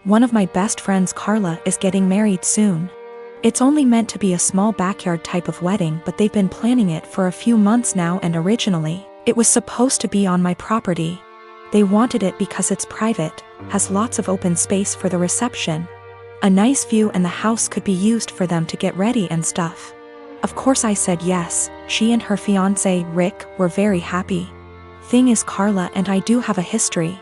One of my best friends, Carla, is getting married soon. It's only meant to be a small backyard type of wedding, but they've been planning it for a few months now, and originally, it was supposed to be on my property. They wanted it because it's private, has lots of open space for the reception, a nice view, and the house could be used for them to get ready and stuff. Of course I said yes. She and her fiancé, Rick, were very happy. Thing is, Carla and I do have a history.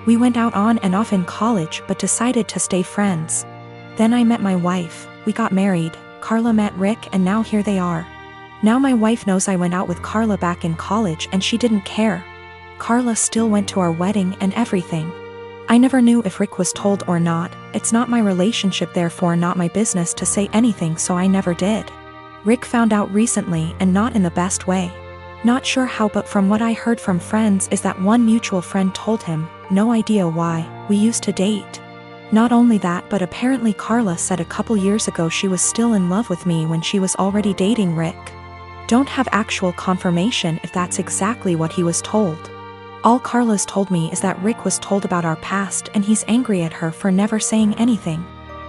We went out on and off in college but decided to stay friends. Then I met my wife, we got married, Carla met Rick, and now here they are. Now my wife knows I went out with Carla back in college and she didn't care. Carla still went to our wedding and everything. I never knew if Rick was told or not. It's not my relationship, therefore not my business to say anything, so I never did. Rick found out recently, and not in the best way. Not sure how, but from what I heard from friends is that one mutual friend told him, no idea why, we used to date. Not only that, but apparently Carla said a couple years ago she was still in love with me when she was already dating Rick. Don't have actual confirmation if that's exactly what he was told. All Carla's told me is that Rick was told about our past and he's angry at her for never saying anything.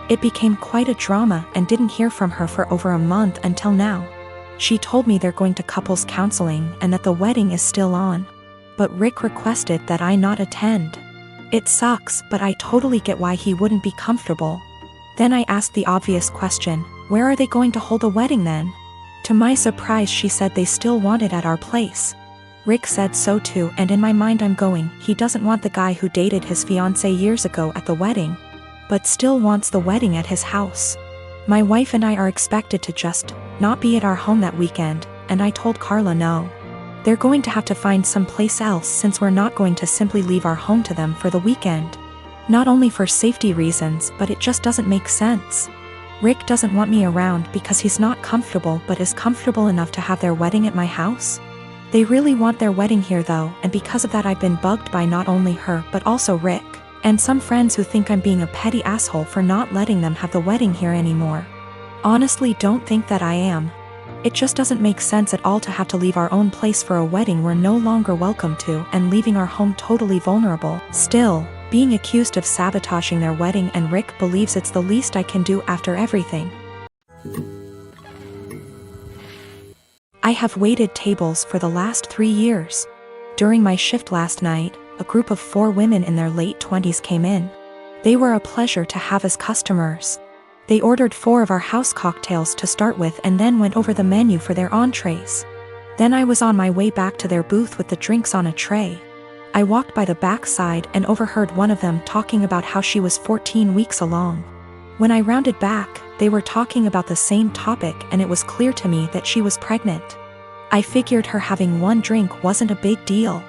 It became quite a drama and didn't hear from her for over a month until now. She told me they're going to couples counseling and that the wedding is still on. But Rick requested that I not attend. It sucks, but I totally get why he wouldn't be comfortable. Then I asked the obvious question, where are they going to hold the wedding then? To my surprise, she said they still want it at our place. Rick said so too, and in my mind I'm going, he doesn't want the guy who dated his fiancée years ago at the wedding, but still wants the wedding at his house. My wife and I are expected to just not be at our home that weekend, and I told Carla no. They're going to have to find someplace else since we're not going to simply leave our home to them for the weekend. Not only for safety reasons, but it just doesn't make sense. Rick doesn't want me around because he's not comfortable, but is comfortable enough to have their wedding at my house. They really want their wedding here though, and because of that I've been bugged by not only her but also Rick, and some friends who think I'm being a petty asshole for not letting them have the wedding here anymore. Honestly, don't think that I am. It just doesn't make sense at all to have to leave our own place for a wedding we're no longer welcome to, and leaving our home totally vulnerable. Still, being accused of sabotaging their wedding, and Rick believes it's the least I can do after everything. I have waited tables for the last 3 years. During my shift last night, a group of 4 women in their late 20s came in. They were a pleasure to have as customers. They ordered 4 of our house cocktails to start with and then went over the menu for their entrees. Then I was on my way back to their booth with the drinks on a tray. I walked by the back side and overheard one of them talking about how she was 14 weeks along. When I rounded back, they were talking about the same topic, and it was clear to me that she was pregnant. I figured her having 1 drink wasn't a big deal.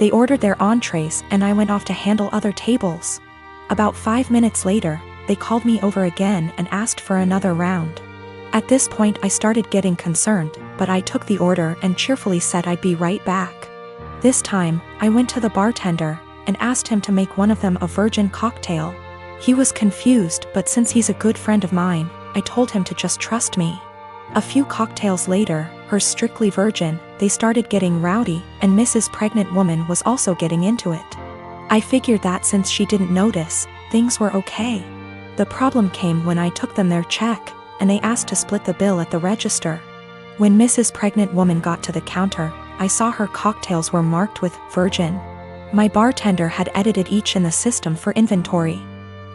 They ordered their entrees and I went off to handle other tables. About 5 minutes later, they called me over again and asked for another round. At this point I started getting concerned, but I took the order and cheerfully said I'd be right back. This time, I went to the bartender and asked him to make one of them a virgin cocktail. He was confused, but since he's a good friend of mine, I told him to just trust me. A few cocktails later, her strictly virgin, they started getting rowdy, and Mrs. Pregnant Woman was also getting into it. I figured that since she didn't notice, things were okay. The problem came when I took them their check, and they asked to split the bill at the register. When Mrs. Pregnant Woman got to the counter, I saw her cocktails were marked with virgin. My bartender had edited each in the system for inventory.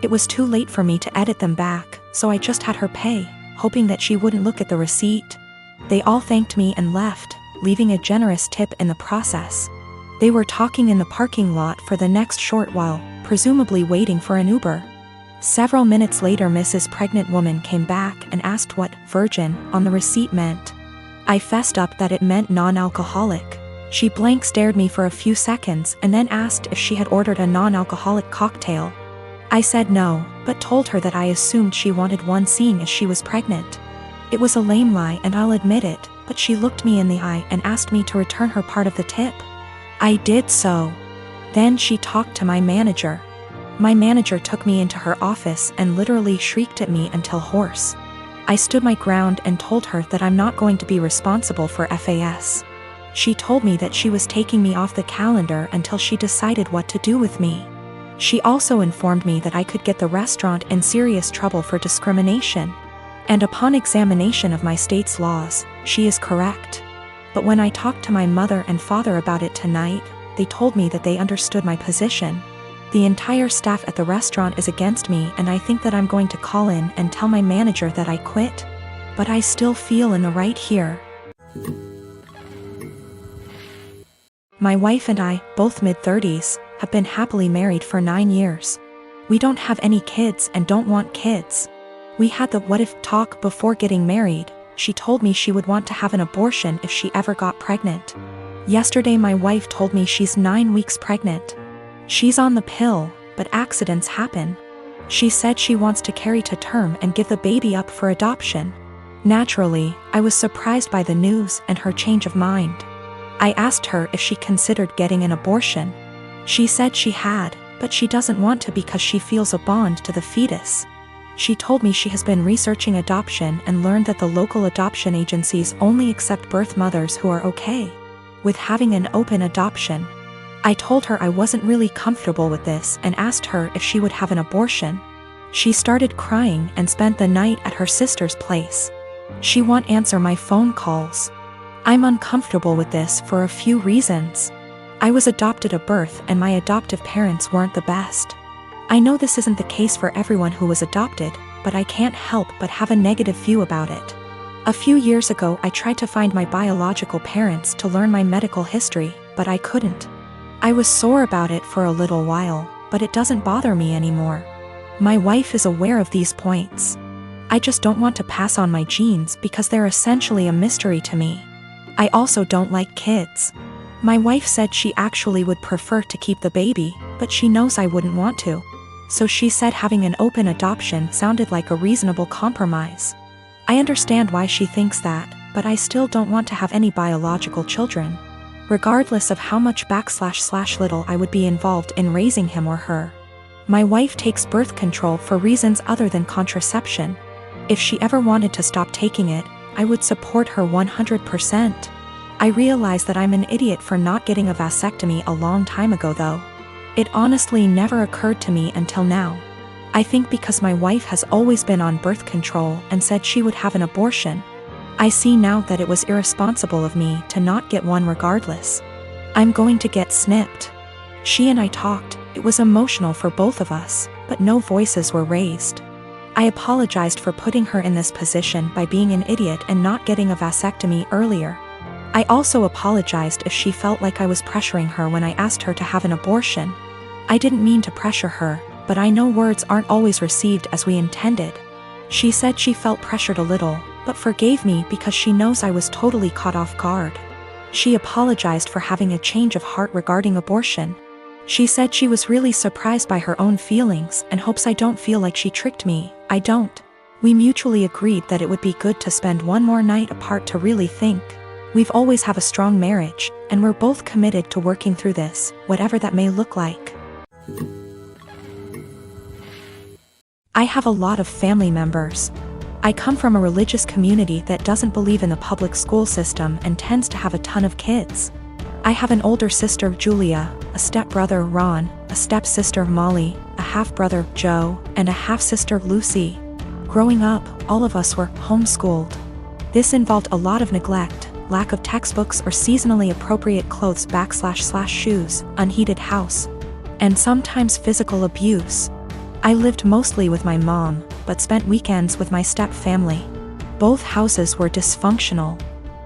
It was too late for me to edit them back, so I just had her pay, hoping that she wouldn't look at the receipt. They all thanked me and left, leaving a generous tip in the process. They were talking in the parking lot for the next short while, presumably waiting for an Uber. Several minutes later, Mrs. Pregnant Woman came back and asked what virgin on the receipt meant. I fessed up that it meant non-alcoholic. She blank stared me for a few seconds and then asked if she had ordered a non-alcoholic cocktail. I said no, but told her that I assumed she wanted one seeing as she was pregnant. It was a lame lie and I'll admit it, but she looked me in the eye and asked me to return her part of the tip. I did so. Then she talked to my manager. My manager took me into her office and literally shrieked at me until hoarse. I stood my ground and told her that I'm not going to be responsible for FAS. She told me that she was taking me off the calendar until she decided what to do with me. She also informed me that I could get the restaurant in serious trouble for discrimination. And upon examination of my state's laws, she is correct. But when I talked to my mother and father about it tonight, they told me that they understood my position. The entire staff at the restaurant is against me, and I think that I'm going to call in and tell my manager that I quit. But I still feel in the right here. My wife and I, both mid-30s, have been happily married for 9 years. We don't have any kids and don't want kids. We had the what-if talk before getting married. She told me she would want to have an abortion if she ever got pregnant. Yesterday my wife told me she's 9 weeks pregnant. She's on the pill, but accidents happen. She said she wants to carry to term and give the baby up for adoption. Naturally, I was surprised by the news and her change of mind. I asked her if she considered getting an abortion. She said she had, but she doesn't want to because she feels a bond to the fetus. She told me she has been researching adoption and learned that the local adoption agencies only accept birth mothers who are okay with having an open adoption. I told her I wasn't really comfortable with this and asked her if she would have an abortion. She started crying and spent the night at her sister's place. She won't answer my phone calls. I'm uncomfortable with this for a few reasons. I was adopted at birth and my adoptive parents weren't the best. I know this isn't the case for everyone who was adopted, but I can't help but have a negative view about it. A few years ago I tried to find my biological parents to learn my medical history, but I couldn't. I was sore about it for a little while, but it doesn't bother me anymore. My wife is aware of these points. I just don't want to pass on my genes because they're essentially a mystery to me. I also don't like kids. My wife said she actually would prefer to keep the baby, but she knows I wouldn't want to. So she said having an open adoption sounded like a reasonable compromise. I understand why she thinks that, but I still don't want to have any biological children, regardless of how much / little I would be involved in raising him or her. My wife takes birth control for reasons other than contraception. If she ever wanted to stop taking it, I would support her 100%. I realize that I'm an idiot for not getting a vasectomy a long time ago though. It honestly never occurred to me until now. I think because my wife has always been on birth control and said she would have an abortion. I see now that it was irresponsible of me to not get one regardless. I'm going to get snipped. She and I talked, it was emotional for both of us, but no voices were raised. I apologized for putting her in this position by being an idiot and not getting a vasectomy earlier. I also apologized if she felt like I was pressuring her when I asked her to have an abortion. I didn't mean to pressure her, but I know words aren't always received as we intended. She said she felt pressured a little, but forgave me because she knows I was totally caught off guard. She apologized for having a change of heart regarding abortion. She said she was really surprised by her own feelings and hopes I don't feel like she tricked me. I don't. We mutually agreed that it would be good to spend one more night apart to really think. We've always have a strong marriage, and we're both committed to working through this, whatever that may look like. I have a lot of family members. I come from a religious community that doesn't believe in the public school system and tends to have a ton of kids. I have an older sister, Julia, a stepbrother, Ron, a stepsister, Molly, a half-brother, Joe, and a half-sister, Lucy. Growing up, all of us were homeschooled. This involved a lot of neglect, lack of textbooks or seasonally appropriate clothes / shoes, unheated house, and sometimes physical abuse. I lived mostly with my mom, but spent weekends with my step-family. Both houses were dysfunctional.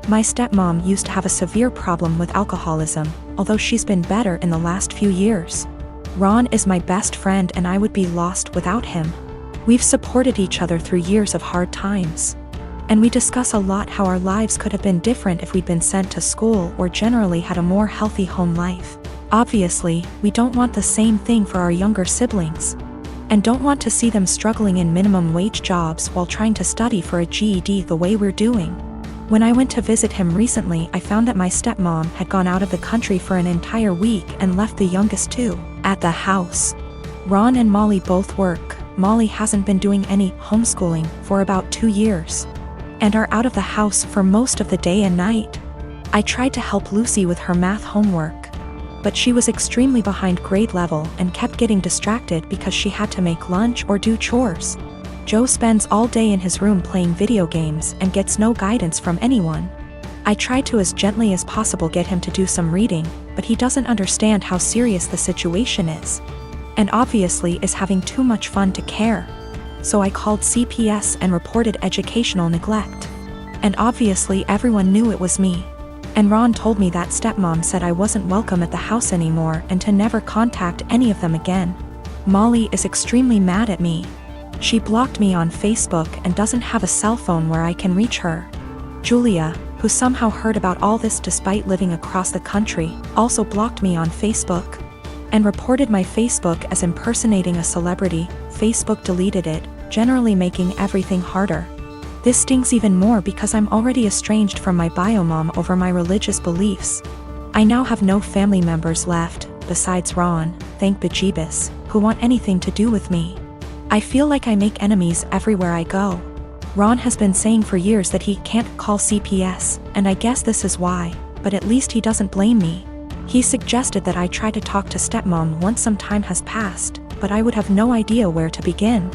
My stepmom used to have a severe problem with alcoholism, although she's been better in the last few years. Ron is my best friend and I would be lost without him. We've supported each other through years of hard times. And we discuss a lot how our lives could have been different if we'd been sent to school or generally had a more healthy home life. Obviously, we don't want the same thing for our younger siblings. And don't want to see them struggling in minimum wage jobs while trying to study for a GED the way we're doing. When I went to visit him recently, I found that my stepmom had gone out of the country for an entire week and left the youngest two at the house. Ron and Molly both work. Molly hasn't been doing any homeschooling for about 2 years and are out of the house for most of the day and night. I tried to help Lucy with her math homework. but she was extremely behind grade level and kept getting distracted because she had to make lunch or do chores. Joe spends all day in his room playing video games and gets no guidance from anyone. I try to as gently as possible get him to do some reading, but he doesn't understand how serious the situation is. And obviously is having too much fun to care. So I called CPS and reported educational neglect. And obviously everyone knew it was me. And Ron told me that stepmom said I wasn't welcome at the house anymore and to never contact any of them again. Molly is extremely mad at me. She blocked me on Facebook and doesn't have a cell phone where I can reach her. Julia, who somehow heard about all this despite living across the country, also blocked me on Facebook. And reported my Facebook as impersonating a celebrity. Facebook deleted it, generally making everything harder. This stings even more because I'm already estranged from my biomom over my religious beliefs. I now have no family members left, besides Ron, thank bejeebus, who want anything to do with me. I feel like I make enemies everywhere I go. Ron has been saying for years that he can't call CPS, and I guess this is why, but at least he doesn't blame me. He suggested that I try to talk to stepmom once some time has passed, but I would have no idea where to begin.